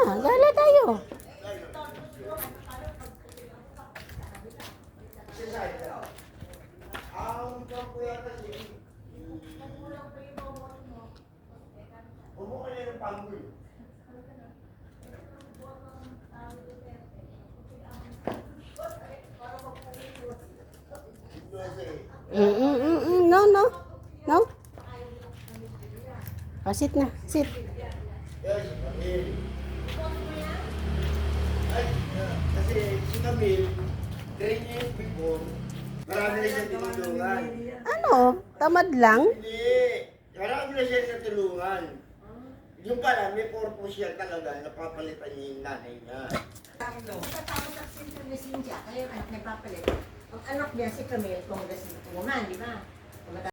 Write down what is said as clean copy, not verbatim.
gala tayo. No, no. No. Oh, sit na. Sit. Kasi si Camille, 3 years before, marami na siyang tinulungan. Ano? Tamad lang? Hindi, marami na siyang natulungan. Yung pala, may purpose siya talaga, napapalitan niya yung nanay niya. Tapos ang sentro ni Cynthia, kaya yung anak nagpapalit. Ang anak niya si Camille, kung nagsipungan, di ba?